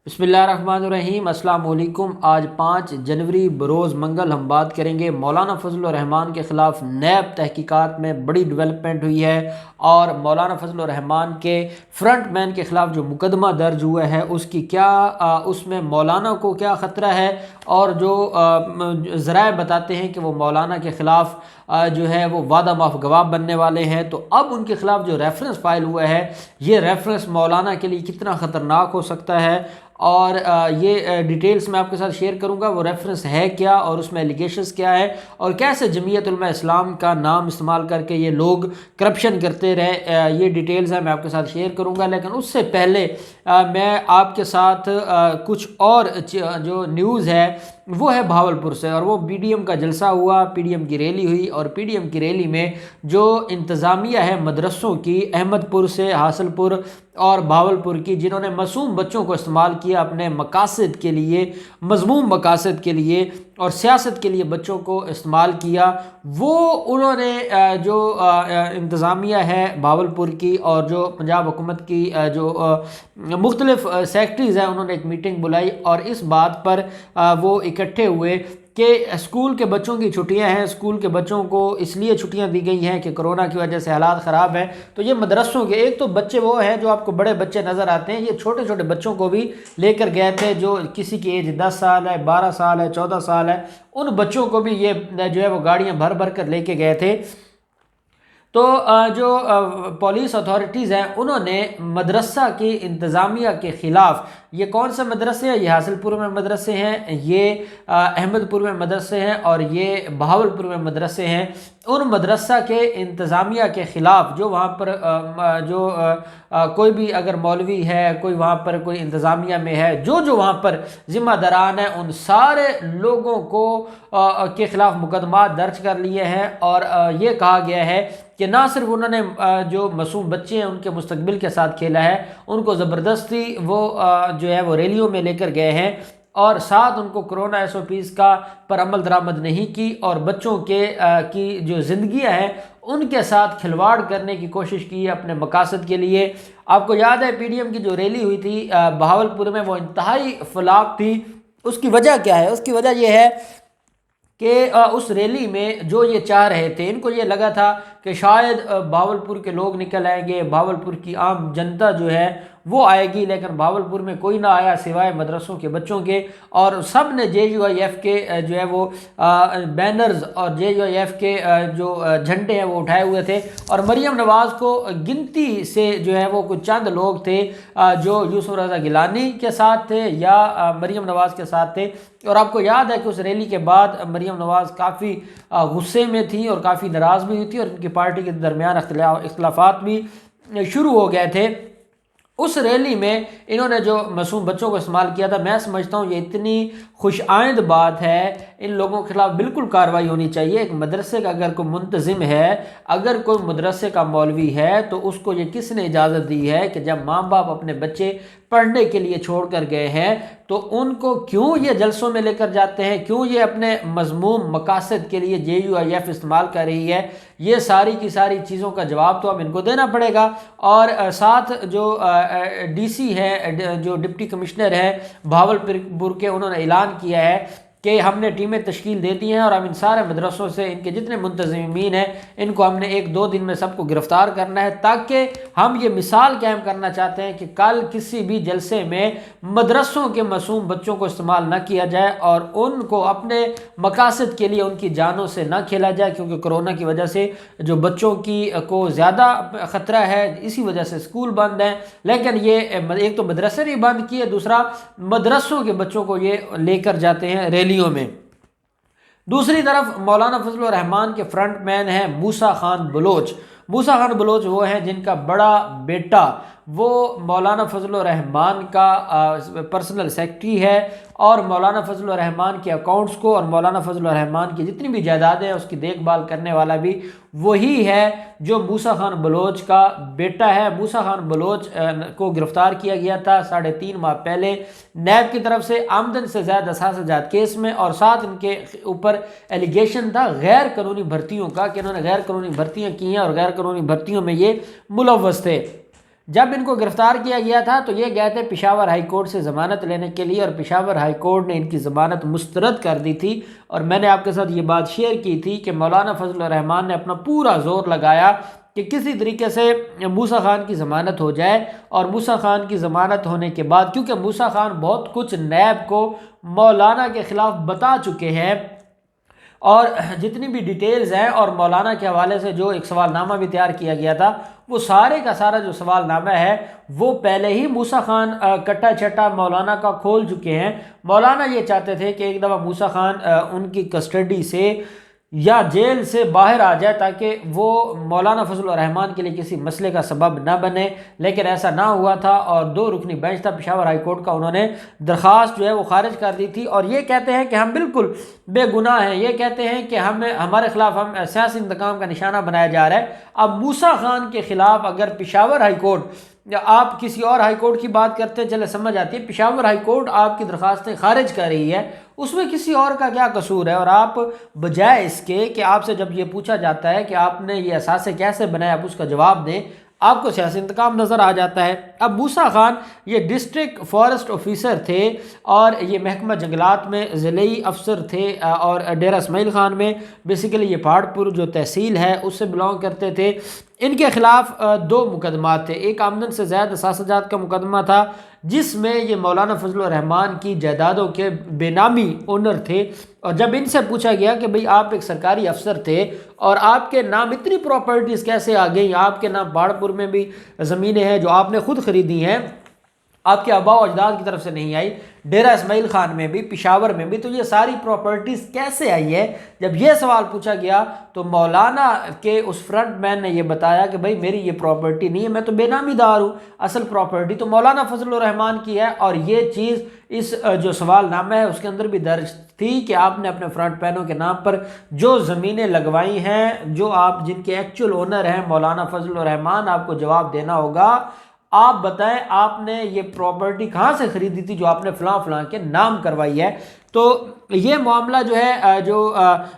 بسم اللہ الرحمن الرحیم۔ السلام علیکم۔ آج 5 جنوری بروز منگل ہم بات کریں گے مولانا فضل الرحمان کے خلاف نیب تحقیقات میں بڑی ڈیولپمنٹ ہوئی ہے، اور مولانا فضل الرحمان کے فرنٹ مین کے خلاف جو مقدمہ درج ہوا ہے اس کی کیا اس میں مولانا کو کیا خطرہ ہے، اور جو ذرائع بتاتے ہیں کہ وہ مولانا کے خلاف جو ہے وہ وعدہ معاف گواہ بننے والے ہیں، تو اب ان کے خلاف جو ریفرنس فائل ہوا ہے یہ ریفرنس مولانا کے لیے کتنا خطرناک ہو سکتا ہے، اور یہ ڈیٹیلز میں آپ کے ساتھ شیئر کروں گا۔ وہ ریفرنس ہے کیا اور اس میں ایلیگیشنز کیا ہے، اور کیسے جمعیت علماء اسلام کا نام استعمال کر کے یہ لوگ کرپشن کرتے رہے، یہ ڈیٹیلز ہیں میں آپ کے ساتھ شیئر کروں گا۔ لیکن اس سے پہلے میں آپ کے ساتھ کچھ اور جو نیوز ہے وہ ہے بھاولپور سے، اور وہ پی ڈی ایم کا جلسہ ہوا، پی ڈی ایم کی ریلی ہوئی، اور پی ڈی ایم کی ریلی میں جو انتظامیہ ہے مدرسوں کی احمد پور سے، حاصل پور اور بھاولپور کی، جنہوں نے معصوم بچوں کو استعمال کیا اپنے مقاصد کے لیے، مذموم مقاصد کے لیے اور سیاست کے لیے بچوں کو استعمال کیا، وہ انہوں نے جو انتظامیہ ہے بھاولپور کی اور جو پنجاب حکومت کی جو مختلف سیکٹریز ہیں، انہوں نے ایک میٹنگ بلائی، اور اس بات پر وہ اکٹھے ہوئے کہ اسکول کے بچوں کی چھٹیاں ہیں، اسکول کے بچوں کو اس لیے چھٹیاں دی گئی ہیں کہ کرونا کی وجہ سے حالات خراب ہیں، تو یہ مدرسوں کے ایک تو بچے وہ ہیں جو آپ کو بڑے بچے نظر آتے ہیں، یہ چھوٹے چھوٹے بچوں کو بھی لے کر گئے تھے، جو کسی کی ایج 10 سال ہے، 12 سال ہے، 14 سال ہے، ان بچوں کو بھی یہ جو ہے وہ گاڑیاں بھر بھر کر لے کے گئے تھے۔ تو جو پولیس اتھارٹیز ہیں انہوں نے مدرسہ کی انتظامیہ کے خلاف، یہ کون سے مدرسے ہیں؟ یہ حاصل پور میں مدرسے ہیں، یہ احمد پور میں مدرسے ہیں، اور یہ بہاولپور میں مدرسے ہیں، ان مدرسہ کے انتظامیہ کے خلاف جو وہاں پر جو کوئی بھی اگر مولوی ہے، کوئی وہاں پر کوئی انتظامیہ میں ہے، جو وہاں پر ذمہ داران ہیں، ان سارے لوگوں کو کے خلاف مقدمات درج کر لیے ہیں، اور یہ کہا گیا ہے کہ نہ صرف انہوں نے جو معصوم بچے ہیں ان کے مستقبل کے ساتھ کھیلا ہے، ان کو زبردستی وہ جو ہے وہ ریلیوں میں لے کر گئے ہیں، اور ساتھ ان کو کرونا SOPs کا پر عمل درآمد نہیں کی، اور بچوں کے کی جو زندگیاں ہیں ان کے ساتھ کھلواڑ کرنے کی کوشش کی ہے اپنے مقاصد کے لیے۔ آپ کو یاد ہے پی ڈی ایم کی جو ریلی ہوئی تھی بہاولپور میں، وہ انتہائی فلاپ تھی۔ اس کی وجہ کیا ہے؟ اس کی وجہ یہ ہے کہ اس ریلی میں جو یہ چاہ رہے تھے، ان کو یہ لگا تھا کہ شاید بہاولپور کے لوگ نکل آئیں گے، بہاولپور کی عام جنتا جو ہے وہ آئے گی، لیکن بہاولپور میں کوئی نہ آیا سوائے مدرسوں کے بچوں کے، اور سب نے JUIF کے جو ہے وہ بینرز اور JUIF کے جو جھنڈے ہیں وہ اٹھائے ہوئے تھے، اور مریم نواز کو گنتی سے جو ہے وہ کچھ چند لوگ تھے جو یوسف رضا گیلانی کے ساتھ تھے یا مریم نواز کے ساتھ تھے، اور آپ کو یاد ہے کہ اس ریلی کے بعد مریم نواز کافی غصے میں تھی اور کافی ناراض بھی ہوئی تھی، اور ان کی پارٹی کے درمیان اختلافات بھی شروع ہو گئے تھے۔ اس ریلی میں انہوں نے جو معصوم بچوں کو استعمال کیا تھا، میں سمجھتا ہوں یہ اتنی خوش آئند بات ہے، ان لوگوں کے خلاف بالکل کارروائی ہونی چاہیے۔ ایک مدرسے کا اگر کوئی منتظم ہے، اگر کوئی مدرسے کا مولوی ہے، تو اس کو یہ کس نے اجازت دی ہے کہ جب ماں باپ اپنے بچے پڑھنے کے لیے چھوڑ کر گئے ہیں تو ان کو کیوں یہ جلسوں میں لے کر جاتے ہیں، کیوں یہ اپنے مذموم مقاصد کے لیے JUIF استعمال کر رہی ہے؟ یہ ساری کی ساری چیزوں کا جواب تو اب ان کو دینا پڑے گا، اور ساتھ جو DC ہے، جو ڈپٹی کمشنر ہے بہاولپور کے، انہوں نے اعلان کیا ہے کہ ہم نے ٹیمیں تشکیل دے دی ہیں، اور ہم ان سارے مدرسوں سے ان کے جتنے منتظمین ہیں ان کو ہم نے 1-2 دن میں سب کو گرفتار کرنا ہے، تاکہ ہم یہ مثال قائم کرنا چاہتے ہیں کہ کل کسی بھی جلسے میں مدرسوں کے معصوم بچوں کو استعمال نہ کیا جائے، اور ان کو اپنے مقاصد کے لیے ان کی جانوں سے نہ کھیلا جائے، کیونکہ کرونا کی وجہ سے جو بچوں کی کو زیادہ خطرہ ہے، اسی وجہ سے اسکول بند ہیں، لیکن یہ ایک تو مدرسے نہیں بند کیے، دوسرا مدرسوں کے بچوں کو یہ لے کر جاتے ہیں ریلیوں میں۔ دوسری طرف مولانا فضل الرحمان کے فرنٹ مین ہیں موسیٰ خان بلوچ۔ موسیٰ خان بلوچ وہ ہیں جن کا بڑا بیٹا وہ مولانا فضل الرحمان کا پرسنل سیکٹری ہے، اور مولانا فضل الرحمان کے اکاؤنٹس کو اور مولانا فضل الرحمان کی جتنی بھی جائیدادیں ہیں اس کی دیکھ بھال کرنے والا بھی وہی ہے جو موسیٰ خان بلوچ کا بیٹا ہے۔ موسیٰ خان بلوچ کو گرفتار کیا گیا تھا 3.5 ماہ پہلے نیب کی طرف سے آمدن سے زائد اثاثہ جات کیس میں، اور ساتھ ان کے اوپر ایلیگیشن تھا غیر قانونی بھرتیوں کا، کہ انہوں نے غیر قانونی بھرتیاں کی ہیں اور غیر قانونی بھرتیوں میں یہ ملوث تھے۔ جب ان کو گرفتار کیا گیا تھا تو یہ گئے تھے پشاور ہائی کورٹ سے ضمانت لینے کے لیے، اور پشاور ہائی کورٹ نے ان کی ضمانت مسترد کر دی تھی۔ اور میں نے آپ کے ساتھ یہ بات شیئر کی تھی کہ مولانا فضل الرحمان نے اپنا پورا زور لگایا کہ کسی طریقے سے موسیٰ خان کی ضمانت ہو جائے، اور موسیٰ خان کی ضمانت ہونے کے بعد، کیونکہ موسیٰ خان بہت کچھ نیب کو مولانا کے خلاف بتا چکے ہیں، اور جتنی بھی ڈیٹیلز ہیں، اور مولانا کے حوالے سے جو ایک سوال نامہ بھی تیار کیا گیا تھا، وہ سارے کا سارا جو سوال نامہ ہے وہ پہلے ہی موسیٰ خان کٹا چھٹا مولانا کا کھول چکے ہیں۔ مولانا یہ چاہتے تھے کہ ایک دفعہ موسیٰ خان ان کی کسٹڈی سے یا جیل سے باہر آ جائے تاکہ وہ مولانا فضل الرحمان کے لیے کسی مسئلے کا سبب نہ بنے، لیکن ایسا نہ ہوا تھا، اور 2 رکنی بینچ تھا پشاور ہائی کورٹ کا، انہوں نے درخواست جو ہے وہ خارج کر دی تھی، اور یہ کہتے ہیں کہ ہم بالکل بے گناہ ہیں، یہ کہتے ہیں کہ ہمارے خلاف سیاسی انتقام کا نشانہ بنایا جا رہا ہے۔ اب موسیٰ خان کے خلاف اگر پشاور ہائی کورٹ، یا آپ کسی اور ہائی کورٹ کی بات کرتے ہیں چلے سمجھ آتی ہے، پشاور ہائی کورٹ آپ کی درخواستیں خارج کر رہی ہے، اس میں کسی اور کا کیا قصور ہے؟ اور آپ بجائے اس کے کہ آپ سے جب یہ پوچھا جاتا ہے کہ آپ نے یہ اثاثے کیسے بنائے، آپ اس کا جواب دیں، آپ کو سیاسی انتقام نظر آ جاتا ہے۔ اب موسیٰ خان یہ ڈسٹرکٹ فارسٹ آفیسر تھے، اور یہ محکمہ جنگلات میں ضلعی افسر تھے، اور ڈیرہ اسماعیل خان میں بیسیکلی یہ پہاڑ جو تحصیل ہے اس سے بلانگ کرتے تھے۔ ان کے خلاف 2 مقدمات تھے، ایک آمدن سے زائد اثاثہ جات کا مقدمہ تھا جس میں یہ مولانا فضل الرحمان کی جائیدادوں کے بے نامی اونر تھے، اور جب ان سے پوچھا گیا کہ بھئی آپ ایک سرکاری افسر تھے اور آپ کے نام اتنی پراپرٹیز کیسے آ گئی، آپ کے نام پہاڑ میں بھی زمینیں ہیں جو آپ نے خود خریدی ہیں، آپ کے آباء و اجداد کی طرف سے نہیں آئی، ڈیرہ اسماعیل خان میں بھی، پشاور میں بھی، تو یہ ساری پراپرٹیز کیسے آئی ہے؟ جب یہ سوال پوچھا گیا تو مولانا کے اس فرنٹ مین نے یہ بتایا کہ بھائی میری یہ پراپرٹی نہیں ہے، میں تو بے نامی دار ہوں، اصل پراپرٹی تو مولانا فضل الرحمان کی ہے۔ اور یہ چیز اس جو سوال نامہ ہے اس کے اندر بھی درج تھی کہ آپ نے اپنے فرنٹ پینوں کے نام پر جو زمینیں لگوائی ہیں، جو آپ جن کے ایکچول اونر ہیں مولانا فضل الرحمان، آپ کو جواب دینا ہوگا، آپ بتائیں آپ نے یہ پراپرٹی کہاں سے خریدی تھی جو آپ نے فلاں فلاں کے نام کروائی ہے۔ تو یہ معاملہ جو ہے جو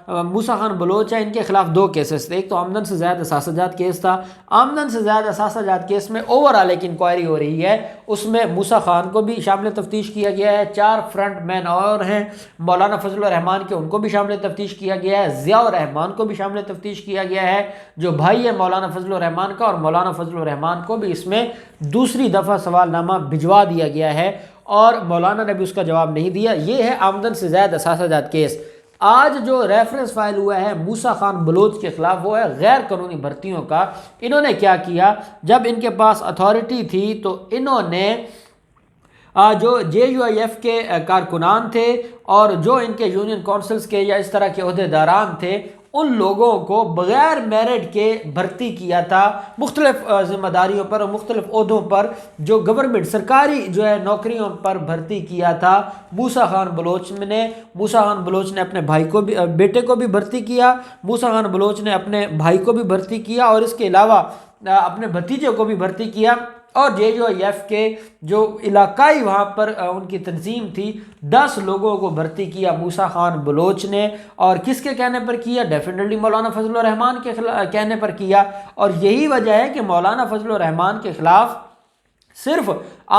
موسیٰ خان بلوچ ہے، ان کے خلاف 2 کیسز تھے، ایک تو آمدن سے زائد اثاثہ جات کیس تھا۔ آمدن سے زائد اثاثہ جات کیس میں اوورآل ایک انکوائری ہو رہی ہے، اس میں موسیٰ خان کو بھی شامل تفتیش کیا گیا ہے، 4 فرنٹ مین اور ہیں مولانا فضل الرحمان کے، ان کو بھی شامل تفتیش کیا گیا ہے، ضیاء الرحمان کو بھی شامل تفتیش کیا گیا ہے جو بھائی ہے مولانا فضل الرحمان کا، اور مولانا فضل الرحمان کو بھی اس میں دوسری دفعہ سوال نامہ بھجوا دیا گیا ہے، اور مولانا نے بھی اس کا جواب نہیں دیا۔ یہ ہے آمدن سے زائد اثاثہ جات کیس۔ آج جو ریفرنس فائل ہوا ہے موسیٰ خان بلوچ کے خلاف وہ ہے غیر قانونی بھرتیوں کا۔ انہوں نے کیا کیا، جب ان کے پاس اتھارٹی تھی تو انہوں نے جو JUIF کے کارکنان تھے اور جو ان کے یونین کونسلز کے یا اس طرح کے عہدیداران تھے، ان لوگوں کو بغیر میرٹ کے بھرتی کیا تھا مختلف ذمہ داریوں پر اور مختلف عہدوں پر، جو گورنمنٹ سرکاری جو ہے نوکریوں پر بھرتی کیا تھا موسیٰ خان بلوچ نے۔ موسیٰ خان بلوچ نے اپنے بھائی کو بھی، بیٹے کو بھی بھرتی کیا، موسیٰ خان بلوچ نے اپنے بھائی کو بھی بھرتی کیا، اور اس کے علاوہ اپنے بھتیجے کو بھی بھرتی کیا، اور JUIF کے جو علاقائی وہاں پر ان کی تنظیم تھی 10 لوگوں کو بھرتی کیا موسیٰ خان بلوچ نے۔ اور کس کے کہنے پر کیا؟ ڈیفینیٹلی مولانا فضل الرحمان کے کہنے پر کیا، اور یہی وجہ ہے کہ مولانا فضل الرحمان کے خلاف صرف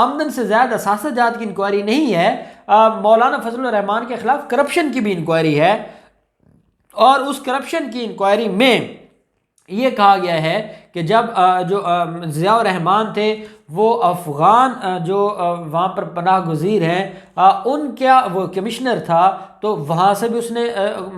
آمدن سے زائد اثاثہ جات کی انکوائری نہیں ہے، مولانا فضل الرحمان کے خلاف کرپشن کی بھی انکوائری ہے، اور اس کرپشن کی انکوائری میں یہ کہا گیا ہے کہ جب جو ضیاء الرحمان تھے وہ افغان جو وہاں پر پناہ گزیر ہیں ان کا وہ کمشنر تھا، تو وہاں سے بھی اس نے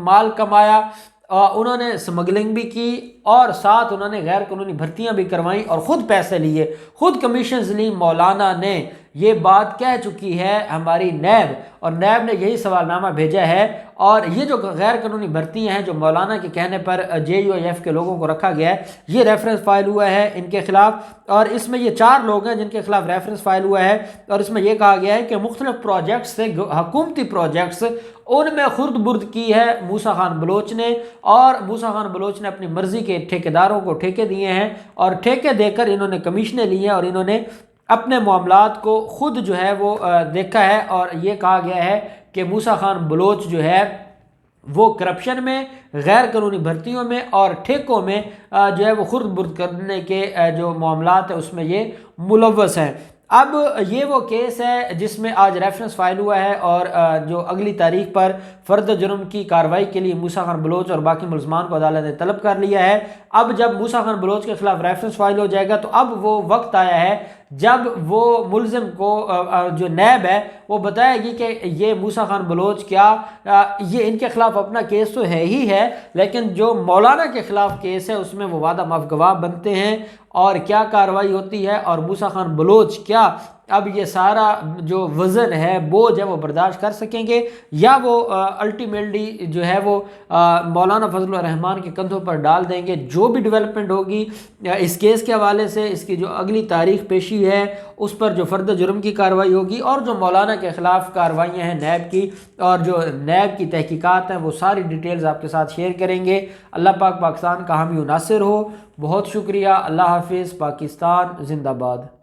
مال کمایا، انہوں نے سمگلنگ بھی کی، اور ساتھ انہوں نے غیر قانونی بھرتیاں بھی کروائیں اور خود پیسے لیے، خود کمیشنز لی۔ مولانا نے یہ بات کہہ چکی ہے ہماری نیب، اور نیب نے یہی سوال نامہ بھیجا ہے، اور یہ جو غیر قانونی بھرتیاں ہیں جو مولانا کے کہنے پر JUIF کے لوگوں کو رکھا گیا ہے، یہ ریفرنس فائل ہوا ہے ان کے خلاف، اور اس میں یہ 4 لوگ ہیں جن کے خلاف ریفرنس فائل ہوا ہے، اور اس میں یہ کہا گیا ہے کہ مختلف پروجیکٹس سے، حکومتی پروجیکٹس، ان میں خرد برد کی ہے موسیٰ خان بلوچ نے، اور موسیٰ خان بلوچ نے اپنی مرضی کے ٹھیکیداروں کو ٹھیکے دیے ہیں، اور ٹھیکے دے کر انہوں نے کمیشنیں لی ہیں، اور انہوں نے اپنے معاملات کو خود جو ہے وہ دیکھا ہے، اور یہ کہا گیا ہے کہ موسیٰ خان بلوچ جو ہے وہ کرپشن میں، غیر قانونی بھرتیوں میں اور ٹھیکوں میں جو ہے وہ خرد برد کرنے کے جو معاملات ہیں اس میں یہ ملوث ہیں۔ اب یہ وہ کیس ہے جس میں آج ریفرنس فائل ہوا ہے اور جو اگلی تاریخ پر فرد جرم کی کارروائی کے لیے موسیٰ خان بلوچ اور باقی ملزمان کو عدالت نے طلب کر لیا ہے۔ اب جب موسیٰ خان بلوچ کے خلاف ریفرنس فائل ہو جائے گا تو اب وہ وقت آیا ہے جب وہ ملزم کو جو نیب ہے وہ بتائے گی کہ یہ موسیٰ خان بلوچ کیا یہ ان کے خلاف اپنا کیس تو ہے ہی ہے، لیکن جو مولانا کے خلاف کیس ہے اس میں وہ وعدہ معاف گواہ بنتے ہیں اور کیا کارروائی ہوتی ہے، اور موسیٰ خان بلوچ کیا اب یہ سارا جو وزن ہے بوجھ ہے وہ برداشت کر سکیں گے، یا وہ الٹیمیٹلی جو ہے وہ مولانا فضل الرحمان کے کندھوں پر ڈال دیں گے۔ جو بھی ڈیولپمنٹ ہوگی اس کیس کے حوالے سے، اس کی جو اگلی تاریخ پیشی ہے اس پر جو فرد جرم کی کارروائی ہوگی اور جو مولانا کے خلاف کارروائیاں ہیں نیب کی اور جو نیب کی تحقیقات ہیں، وہ ساری ڈیٹیلز آپ کے ساتھ شیئر کریں گے۔ اللہ پاک پاکستان کا حامی و ناصر ہو۔ بہت شکریہ۔ اللہ حافظ۔ پاکستان زندہ باد۔